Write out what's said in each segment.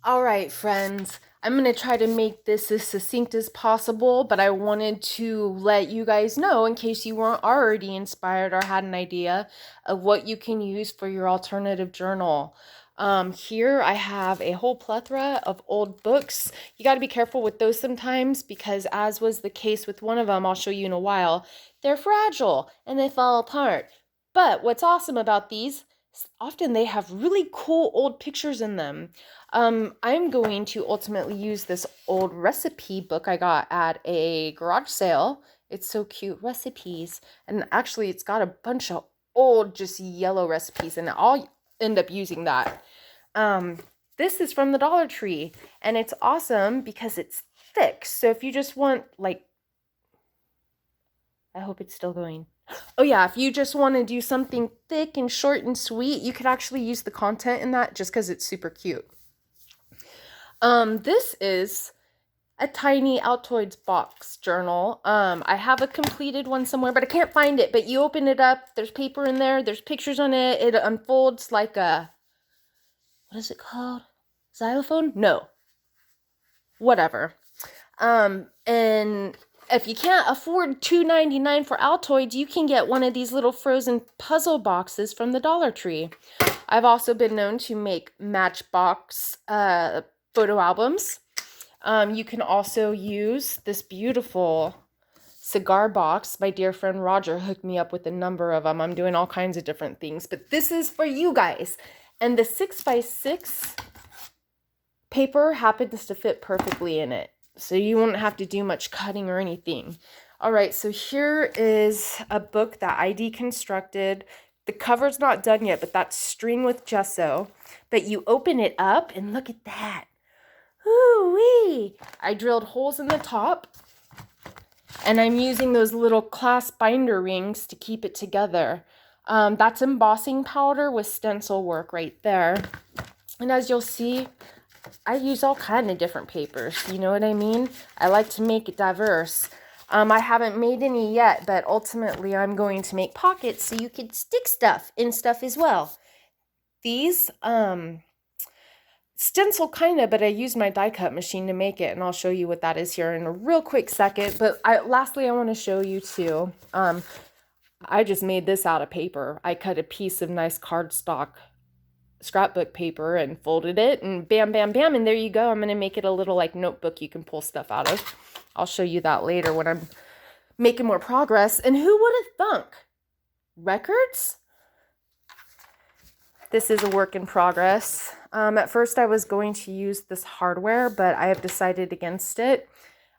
All right, friends. I'm going to try to make this as succinct as possible, but I wanted to let you guys know, in case you weren't already inspired or had an idea, of what you can use for your alternative journal. Here I have a whole plethora of old books. You got to be careful with those sometimes because, as was the case with one of them, I'll show you in a while, they're fragile and they fall apart. But what's awesome about these, often they have really cool old pictures in them. I'm going to ultimately use this old recipe book I got at a garage sale. It's so cute, recipes. And actually, it's got a bunch of old, just yellow recipes, and I'll end up using that. Um, this is from the Dollar Tree, and it's awesome because it's thick. So if you just want, like, I hope it's still going. Oh, yeah, if you just want to do something thick and short and sweet, you could actually use the content in that just because it's super cute. This is a tiny Altoids box journal. I have a completed one somewhere, but I can't find it. But you open it up, there's paper in there, there's pictures on it. It unfolds like a, what is it called? Xylophone? No. Whatever. And if you can't afford $2.99 for Altoids, you can get one of these little frozen puzzle boxes from the Dollar Tree. I've also been known to make Matchbox photo albums. You can also use this beautiful cigar box. My dear friend Roger hooked me up with a number of them. I'm doing all kinds of different things, but this is for you guys. And the 6x6 paper happens to fit perfectly in it, so you won't have to do much cutting or anything. All right, so here is a book that I deconstructed. The cover's not done yet, but that's string with gesso. But you open it up and look at that. Ooh-wee! I drilled holes in the top, and I'm using those little clasp binder rings to keep it together. That's embossing powder with stencil work right there. And as you'll see, I use all kind of different papers. You know what I mean? I like to make it diverse. I haven't made any yet, but ultimately I'm going to make pockets so you could stick stuff in stuff as well. These, stencil kind of, but I used my die cut machine to make it, and I'll show you what that is here in a real quick second. But lastly, I want to show you too. I just made this out of paper. I cut a piece of nice cardstock scrapbook paper and folded it, and bam, bam, bam, and there you go. I'm going to make it a little like notebook you can pull stuff out of. I'll show you that later when I'm making more progress. And who would have thunk? Records? This is a work in progress. At first I was going to use this hardware, but I have decided against it.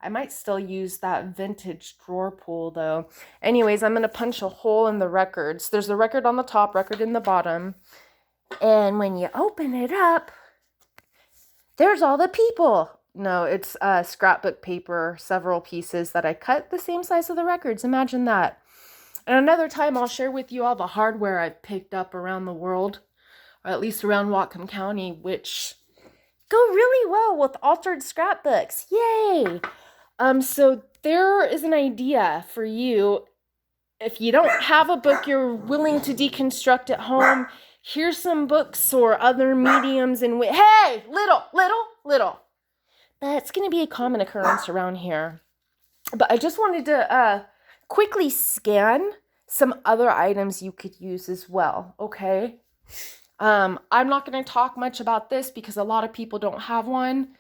I might still use that vintage drawer pull though. Anyways, I'm going to punch a hole in the records. There's a record on the top, record in the bottom. And when you open it up, there's all the people. No, it's scrapbook paper, several pieces that I cut the same size of the records. Imagine that. And another time I'll share with you all the hardware I've picked up around the world, or at least around Whatcom County, which go really well with altered scrapbooks. Yay! So there is an idea for you. If you don't have a book you're willing to deconstruct at home, here's some books or other mediums in which, hey, little. That's going to be a common occurrence around here. But I just wanted to quickly scan some other items you could use as well, okay? I'm not going to talk much about this because a lot of people don't have one,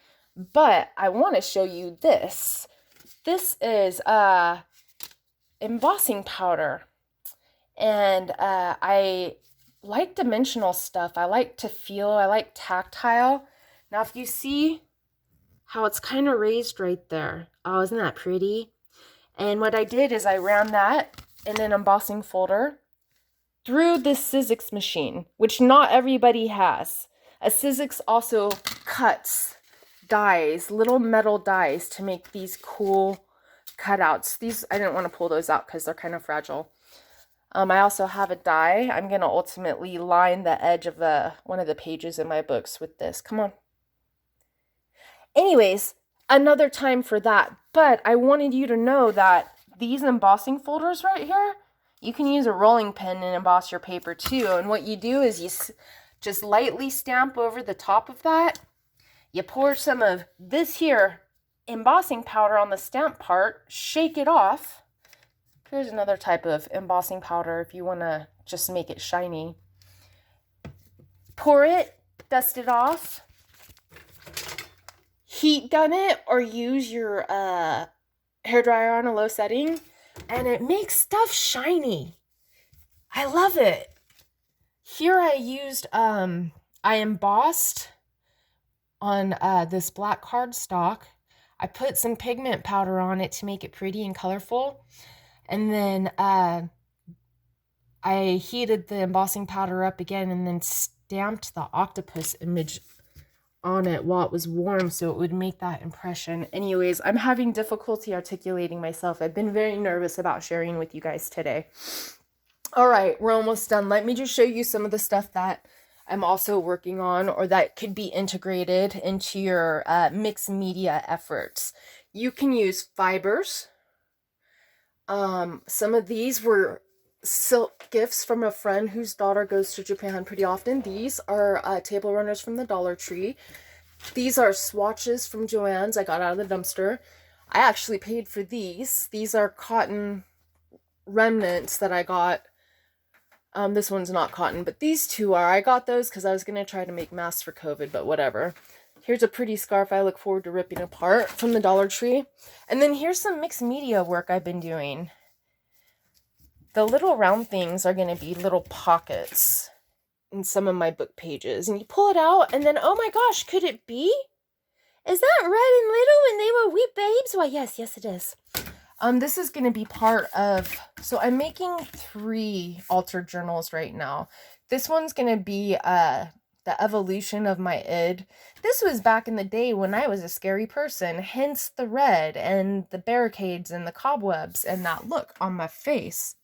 but I want to show you this. This is embossing powder, and I like dimensional stuff. I like to feel, I like tactile. Now if you see how it's kind of raised right there, oh, isn't that pretty? And what I did is I ran that in an embossing folder through this Sizzix machine, which not everybody has. A Sizzix also cuts dies, little metal dies, to make these cool cutouts. These, I didn't want to pull those out because they're kind of fragile. I also have a die. I'm going to ultimately line the edge of one of the pages in my books with this. Come on. Anyways, another time for that. But I wanted you to know that these embossing folders right here, you can use a rolling pin and emboss your paper too. And what you do is you just lightly stamp over the top of that, You pour some of this here embossing powder on the stamp part, shake it off. Here's another type of embossing powder if you want to just make it shiny. Pour it, dust it off, heat gun it, or use your hairdryer on a low setting, and it makes stuff shiny. I love it. Here I used, I embossed on this black cardstock. I put some pigment powder on it to make it pretty and colorful. And then I heated the embossing powder up again and then stamped the octopus image on it while it was warm so it would make that impression. Anyways, I'm having difficulty articulating myself. I've been very nervous about sharing with you guys today. All right, we're almost done. Let me just show you some of the stuff that I'm also working on or that could be integrated into your mixed media efforts. You can use fibers. Some of these were silk gifts from a friend whose daughter goes to Japan pretty often. These are table runners from the Dollar Tree. These are swatches from Joann's I got out of the dumpster. I actually paid for these. These are cotton remnants that I got. This one's not cotton, but these two are. I got those because I was going to try to make masks for COVID, but whatever. Here's a pretty scarf I look forward to ripping apart from the Dollar Tree. And then here's some mixed media work I've been doing. The little round things are going to be little pockets in some of my book pages. And you pull it out and then, oh my gosh, could it be? Is that Red and Little when they were wee babes? Why, yes, it is. This is going to be part of, so I'm making 3 altered journals right now. This one's going to be the evolution of my id. This was back in the day when I was a scary person, hence the red and the barricades and the cobwebs and that look on my face.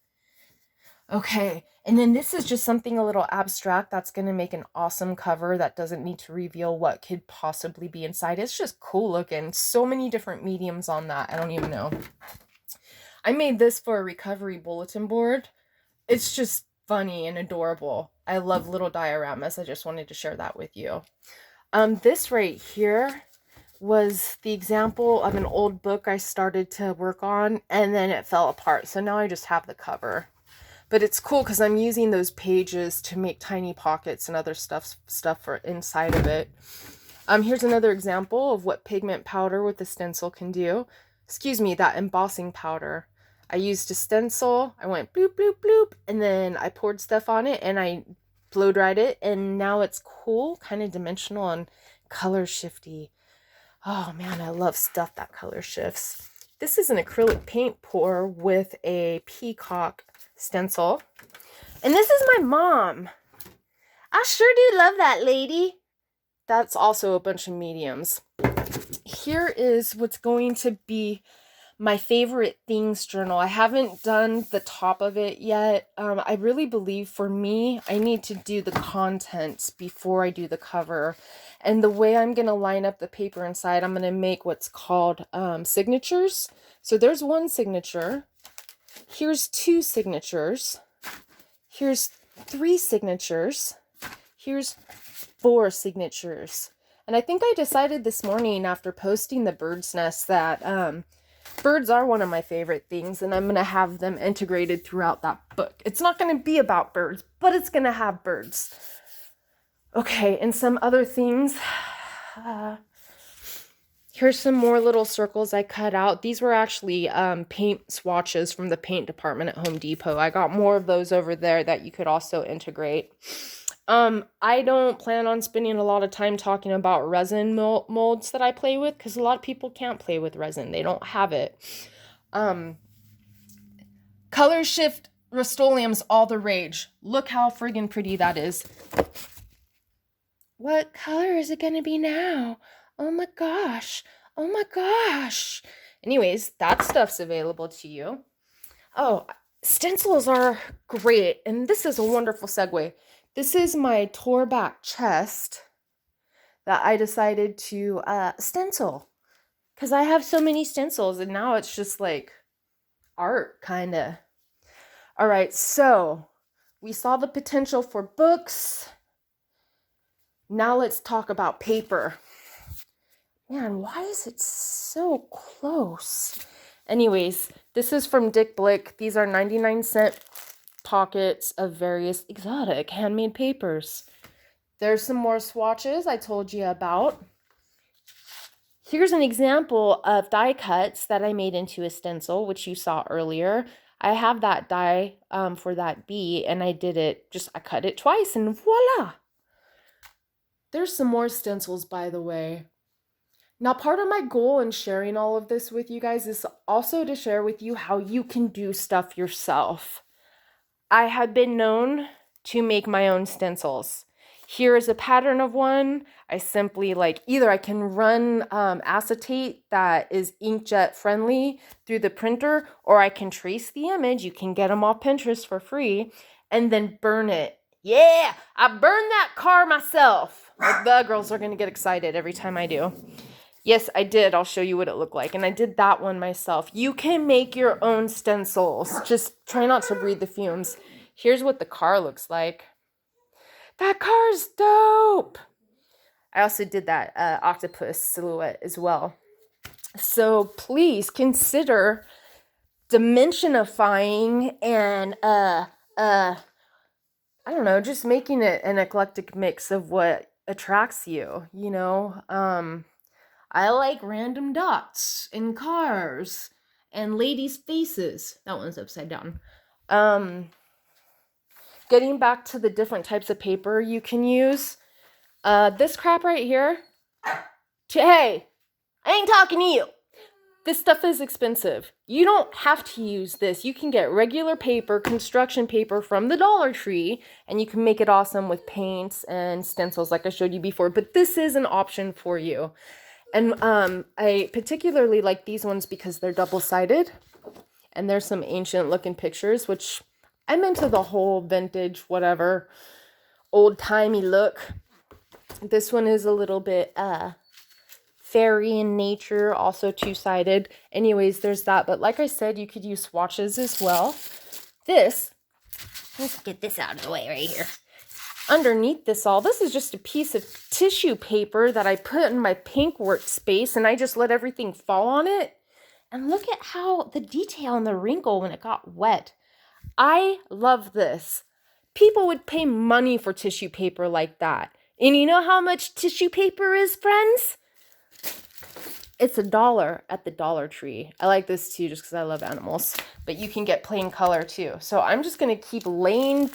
Okay, and then this is just something a little abstract that's going to make an awesome cover that doesn't need to reveal what could possibly be inside. It's just cool looking. So many different mediums on that. I don't even know. I made this for a recovery bulletin board. It's just funny and adorable. I love little dioramas. I just wanted to share that with you. This right here was the example of an old book I started to work on and then it fell apart. So now I just have the cover. But it's cool because I'm using those pages to make tiny pockets and other stuff for inside of it. Here's another example of what pigment powder with the stencil can do. Excuse me, that embossing powder. I used a stencil, I went bloop, bloop, bloop, and then I poured stuff on it and I blow dried it, and now it's cool, kind of dimensional and color shifty. Oh man, I love stuff that color shifts. This is an acrylic paint pour with a peacock stencil. And this is my mom. I sure do love that lady. That's also a bunch of mediums. Here is what's going to be my favorite things journal. I haven't done the top of it yet. I really believe for me, I need to do the contents before I do the cover. And the way I'm going to line up the paper inside, I'm going to make what's called signatures. So there's one signature. Here's 2 signatures. Here's 3 signatures. Here's 4 signatures. And I think I decided this morning after posting the bird's nest that birds are one of my favorite things, and I'm going to have them integrated throughout that book. It's not going to be about birds, but it's going to have birds. Okay, and some other things. Here's some more little circles I cut out. These were actually paint swatches from the paint department at Home Depot. I got more of those over there that you could also integrate. I don't plan on spending a lot of time talking about resin molds that I play with because a lot of people can't play with resin. They don't have it. Color shift Rust-Oleum's all the rage. Look how friggin' pretty that is. What color is it going to be now? Oh my gosh. Oh my gosh. Anyways, that stuff's available to you. Oh, stencils are great. And this is a wonderful segue. This is my tore back chest that I decided to stencil. Because I have so many stencils and now it's just like art, kind of. All right, so we saw the potential for books. Now let's talk about paper. Man, why is it so close? Anyways, this is from Dick Blick. These are 99-cent pockets of various exotic handmade papers. There's some more swatches I told you about. Here's an example of die cuts that I made into a stencil, which you saw earlier. I have that die for that bee, and I cut it twice, and voila! There's some more stencils, by the way. Now, part of my goal in sharing all of this with you guys is also to share with you how you can do stuff yourself. I have been known to make my own stencils. Here is a pattern of one. I simply either I can run acetate that is inkjet friendly through the printer, or I can trace the image. You can get them off Pinterest for free and then burn it. Yeah, I burned that car myself. The girls are going to get excited every time I do. Yes, I did. I'll show you what it looked like. And I did that one myself. You can make your own stencils. Just try not to breathe the fumes. Here's what the car looks like. That car's dope. I also did that octopus silhouette as well. So please consider dimensionifying and I don't know, just making it an eclectic mix of what attracts you, you know. I like random dots in cars and ladies' faces. That one's upside down. Getting back to the different types of paper you can use. This crap right here. Hey, I ain't talking to you. This stuff is expensive. You don't have to use this. You can get regular paper, construction paper from the Dollar Tree, and you can make it awesome with paints and stencils like I showed you before. But this is an option for you. And I particularly like these ones because they're double-sided. And there's some ancient looking pictures, which I'm into the whole vintage, whatever, old-timey look. This one is a little bit fairy in nature, also two-sided. Anyways, there's that. But like I said, you could use swatches as well. Let's get this out of the way right here. Underneath this is just a piece of tissue paper that I put in my pink workspace, and I just let everything fall on it. And look at how the detail and the wrinkle when it got wet. I love this. People would pay money for tissue paper like that. And you know how much tissue paper is, friends? It's $1 at the Dollar Tree. I like this too just because I love animals. But you can get plain color too. So I'm just going to keep laying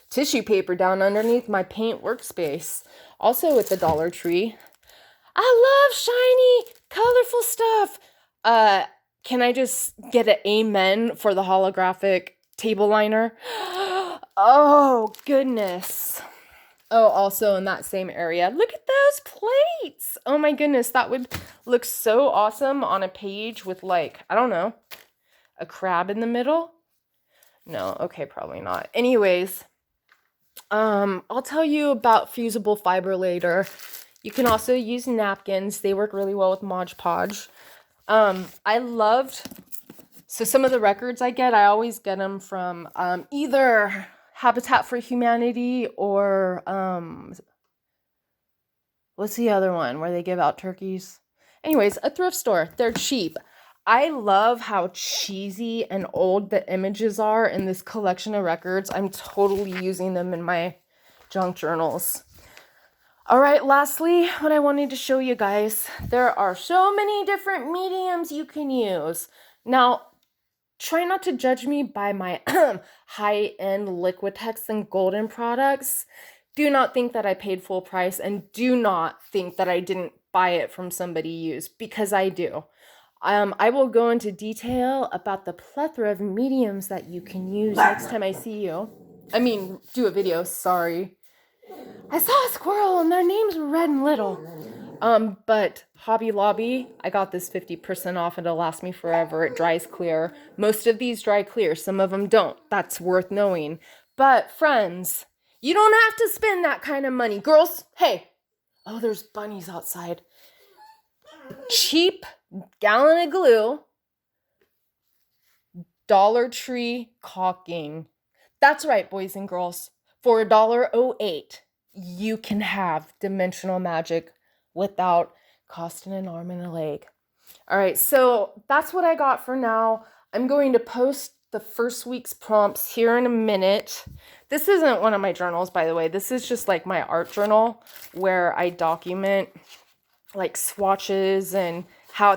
tissue paper down underneath my paint workspace. Also at the Dollar Tree. I love shiny, colorful stuff. Can I just get an amen for the holographic table liner? Oh, goodness. Oh, also in that same area, look at those plates. Oh my goodness, that would look so awesome on a page with I don't know, a crab in the middle. No, okay, probably not. Anyways, I'll tell you about fusible fiber later. You can also use napkins. They work really well with Mod Podge. So some of the records I always get them from either Habitat for Humanity or what's the other one where they give out turkeys? Anyways, a thrift store. They're cheap. I love how cheesy and old the images are in this collection of records. I'm totally using them in my junk journals. All right, lastly, what I wanted to show you guys, there are so many different mediums you can use. Now, try not to judge me by my high-end Liquitex and Golden products. Do not think that I paid full price, and do not think that I didn't buy it from somebody used, because I do. I will go into detail about the plethora of mediums that you can use next time I see you. I mean, do a video, sorry. I saw a squirrel and their names were Red and Little. But Hobby Lobby, I got this 50% off. It'll last me forever. It dries clear. Most of these dry clear. Some of them don't. That's worth knowing. But friends, you don't have to spend that kind of money. Girls, hey. Oh, there's bunnies outside. Cheap gallon of glue. Dollar Tree caulking. That's right, boys and girls. For $1.08, you can have Dimensional Magic without costing an arm and a leg. All right, so that's what I got for now. I'm going to post the first week's prompts here in a minute. This isn't one of my journals, by the way. This is just like my art journal where I document like swatches and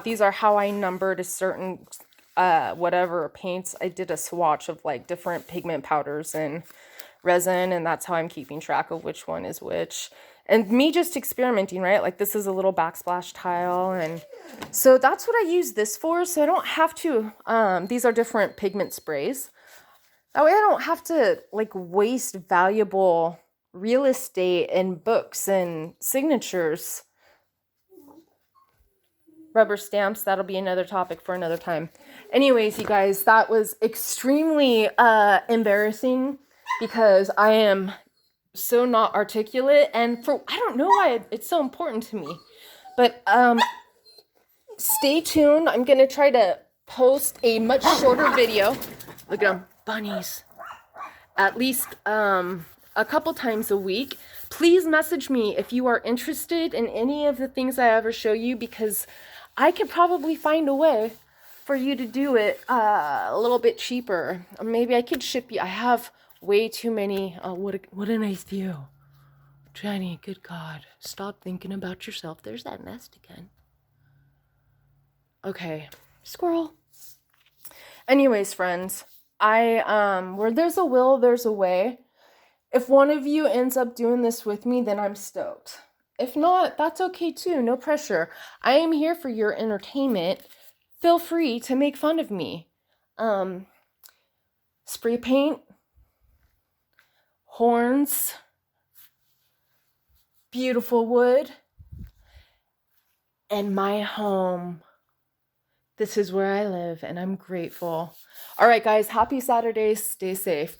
these are how I numbered a certain whatever paints. I did a swatch of like different pigment powders and resin, and that's how I'm keeping track of which one is which. And me just experimenting, right? Like this is a little backsplash tile, and so that's what I use this for. So I don't have to, these are different pigment sprays. That way I don't have to like waste valuable real estate and books and signatures. Rubber stamps, that'll be another topic for another time. Anyways, you guys, that was extremely embarrassing because I am so not articulate, and I don't know why it's so important to me. But stay tuned. I'm gonna try to post a much shorter video. Look at them, bunnies. At least a couple times a week. Please message me if you are interested in any of the things I ever show you, because I could probably find a way for you to do it a little bit cheaper. Or maybe I could ship you. I have way too many. What a nice view. Jenny, good God. Stop thinking about yourself. There's that nest again. Okay. Squirrel. Anyways, friends, where there's a will, there's a way. If one of you ends up doing this with me, then I'm stoked. If not, that's okay too. No pressure. I am here for your entertainment. Feel free to make fun of me. Spray paint, horns, beautiful wood, and my home. This is where I live, and I'm grateful. All right, guys, happy Saturday. Stay safe.